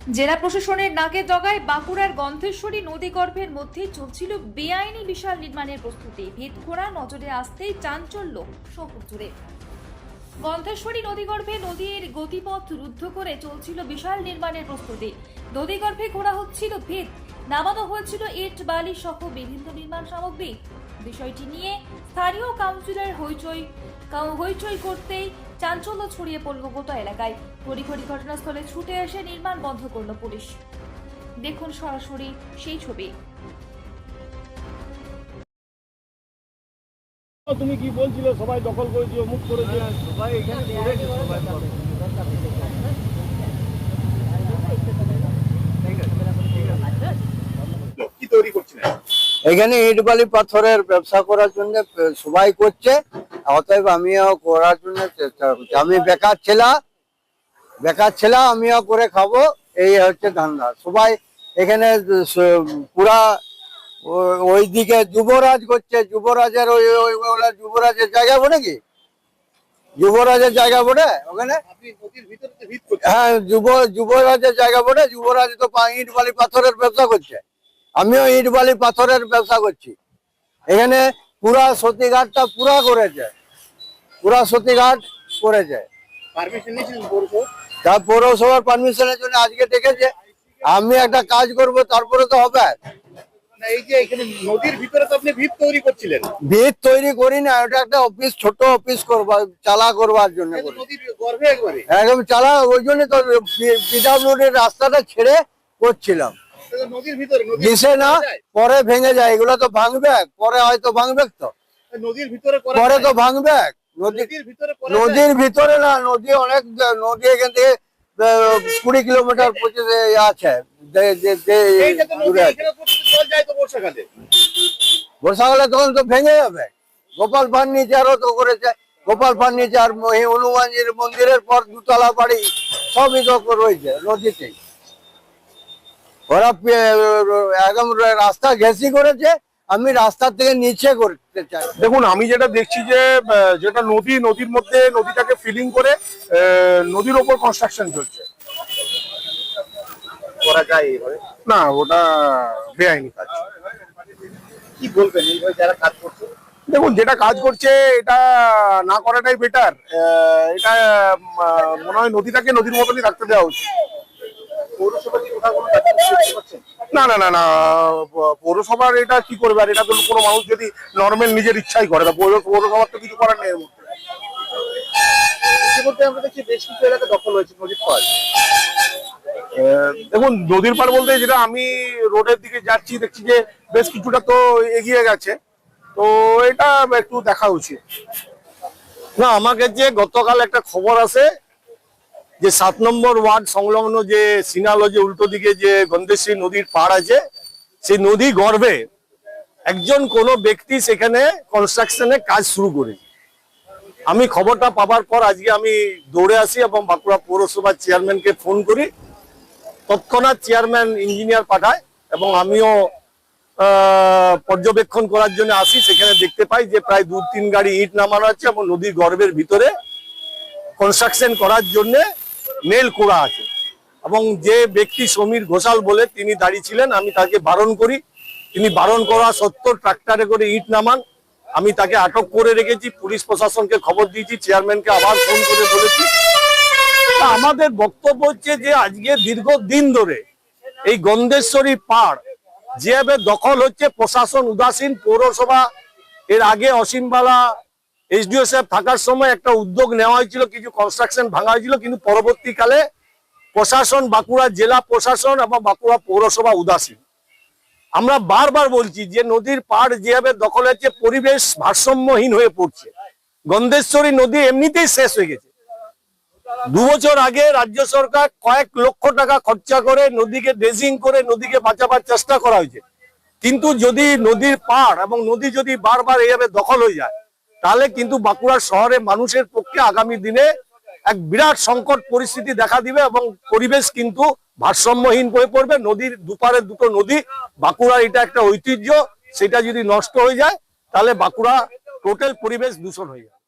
জেলা প্রশাসনের নাকের ডগায় বাঁকুড়ার গন্ধেশ্বরী নদীগর্ভের মধ্যে চলছিল বেআইনি বিশাল নির্মাণের প্রস্তুতি। ভিত খোঁড়া নজরে আসতেই চাঞ্চল্য শহর জুড়ে। গন্ধেশ্বরী নদীগর্ভে নদীর গতিপথ রুদ্ধ করে চলছিল বিশাল নির্মাণের প্রস্তুতি। নদীগর্ভে খোঁড়া হচ্ছিল ভিত, নামানো হয়েছিল ইট বালি সহ বিভিন্ন নির্মাণ সামগ্রী। বিষয়টি নিয়ে স্থানীয় কাউন্সিলর হইচই করতেই চাঞ্চল্য ছড়িয়ে পড়ল গোটা এলাকায়। তড়িঘড়ি ঘটনাস্থলে ছুটে এসে নির্মাণ বন্ধ করল পুলিশ। দেখুন সরাসরি সেই ছবি। তুমি কি বলছিলে সবাই দখল করেছে, মুখ করেছে? সবাই এখানে করেছে, সবাই করে। কি তৈরি করছিলেন? এখানে ইট বালি পাথরের ব্যবসা করার জন্য সবাই করছে, অতএব আমিও করার জন্য চেষ্টা করছি। আমি বেকার ছেলে, আমিও করে খাবো, এই হচ্ছে ধান্দা। সবাই এখানে পুরা ওইদিকে যুবরাজ করছে, যুবরাজের যুবরাজের জায়গা বলে কি, যুবরাজের জায়গা বলে ওখানে। হ্যাঁ, যুবরাজের জায়গা বলে। যুবরাজ তো ইট বালি পাথরের ব্যবসা করছে, আমিও ইট বালি পাথরের ব্যবসা করছি। এখানে পুরা সতীঘাটটা পুরা করেছে, পুরা সতীঘাট করেছে। তার পৌরসভার পারমিশনের জন্য আজকে ডেকেছে। আমি একটা কাজ করব, তারপরে তো হবে। এই যে এখানে নদীর ভিতরে তো আপনি ভিত তৈরি করছিলেন। ভিত তৈরি করি না, ওটা একটা অফিস, ছোট অফিস চালা করবার জন্য একদম চালা। ওই জন্য তো পিডব্লিউডির রাস্তাটা ছেড়ে করছিলাম। নদীর ভিতরে দিশে না, পরে ভেঙে যায়। এগুলো তো ভাঙবে, পরে হয়তো ভাঙবে, তো নদীর ভিতরে পরে তো ভাঙবে। নদীর ভিতরে না, নদী অনেক, নদী এখান থেকে 20 কিলোমিটার 25 আছে। বর্ষাকালে তখন তো ভেঙে যাবে। গোপাল ফার্নিচারও তো করেছে, গোপাল ফার্নিচার, হনুমানজির মন্দিরের পর দুতলা বাড়ি সবই তো রয়েছে নদীতে। ওরা একদম রাস্তা ঘেঁষি করেছে, আমি রাস্তার থেকে নিচে করতে চাই। দেখুন, আমি যেটা দেখছি যে যেটা নদীর মধ্যে নদীটাকে ফিলিং করে নদীর ওপর কনস্ট্রাকশন চলছে। করা যায় এইভাবে না, ওটা বেআইনি কাজ। কি বলবেন এইভাবে যারা কাজ করছে? দেখুন, যেটা কাজ করছে এটা না করাটাই বেটার। এটা মনে হয় নদীটাকে নদীর মতনই রাখতে দেওয়া উচিত। না না না না, পৌরসভার এটা কি করবে? আর এটা তো কোনো মানুষ যদি নর্মাল নিজের ইচ্ছাই করে, তা পৌরসভার তো কিছু করার নেই এর মধ্যে। আমরা দেখছি বেশ কিছু এলাকা দখল হয়েছে নদীর পাড়। দেখুন, নদীর পাড় বলতে যেটা আমি রোডের দিকে যাচ্ছি, দেখছি যে বেশ কিছুটা তো এগিয়ে গেছে। তো এটা একটু দেখা উচিত। না, আমাকে যে গতকাল একটা খবর আছে যে 7 নম্বর ওয়ার্ড সংলগ্ন যে সিনালজি উল্টো দিকে যে গন্ধেশ্বরী নদীর পাড় আছে, সেই নদী গর্ভে একজন কোনো ব্যক্তি সেখানে কনস্ট্রাকশনে কাজ শুরু করেছে। আমি খবরটা পাবার পর আজকে আমি দৌড়ে আসি এবং বাঁকুড়া পৌরসভার চেয়ারম্যানকে ফোন করি। তৎক্ষণাৎ চেয়ারম্যান ইঞ্জিনিয়ার পাঠায় এবং আমিও পর্যবেক্ষণ করার জন্য আসি। সেখানে দেখতে পাই যে প্রায় 2-3 গাড়ি ইট নামানো আছে এবং নদীর গর্ভের ভিতরে কনস্ট্রাকশন করার জন্য নেল কোড়া আছে। এবং যে ব্যক্তি সমীর ঘোষাল বলে তিনি দাঁড়িয়ে ছিলেন, আমি তাকে বারণ করি। তিনি বারণ করা সত্ত্বেও ট্রাক্টরে করে ইট নামান। আমি তাকে আটক করে রেখেছি, পুলিশ প্রশাসনকে খবর দিয়েছি, চেয়ারম্যানকে আবার ফোন করে বলেছি। আমাদের বক্তব্য হচ্ছে যে আজকে দীর্ঘদিন ধরে এই গন্ধেশ্বরী পাড় যেভাবে দখল হচ্ছে, প্রশাসন উদাসীন। পৌরসভা এর আগে অসীমবালা এসডিও সাহেব থাকার সময় একটা উদ্যোগ নেওয়া হয়েছিল, কিছু কনস্ট্রাকশন ভাঙা হয়েছিল, কিন্তু পরবর্তীকালে প্রশাসন, বাঁকুড়া জেলা প্রশাসন এবং বাঁকুড়া পৌরসভা উদাসীন। আমরা বারবার বলছি যে নদীর পাড় যেভাবে দখল হচ্ছে, পরিবেশ ভারসাম্যহীন হয়ে পড়ছে। গন্ধেশ্বরী নদী এমনিতেই শেষ হয়ে গেছে। 2 বছর আগে রাজ্য সরকার কয়েক লক্ষ টাকা খরচা করে নদীকে ড্রেজিং করে নদীকে বাঁচাবার চেষ্টা করা হয়েছে। কিন্তু যদি নদীর পাড় এবং নদী যদি বারবার এইভাবে দখল হয়ে যায়, তাহলে কিন্তু বাঁকুড়া শহরে মানুষের পক্ষে আগামী দিনে এক বিরাট সংকট পরিস্থিতি দেখা দিবে এবং পরিবেশ কিন্তু ভারসাম্যহীন হয়ে পড়বে। নদীর দুপারে দুটো নদী, বাঁকুড়ার এটা একটা ঐতিহ্য, সেটা যদি নষ্ট হয়ে যায় তাহলে বাঁকুড়া টোটাল পরিবেশ দূষণ হয়ে যাবে।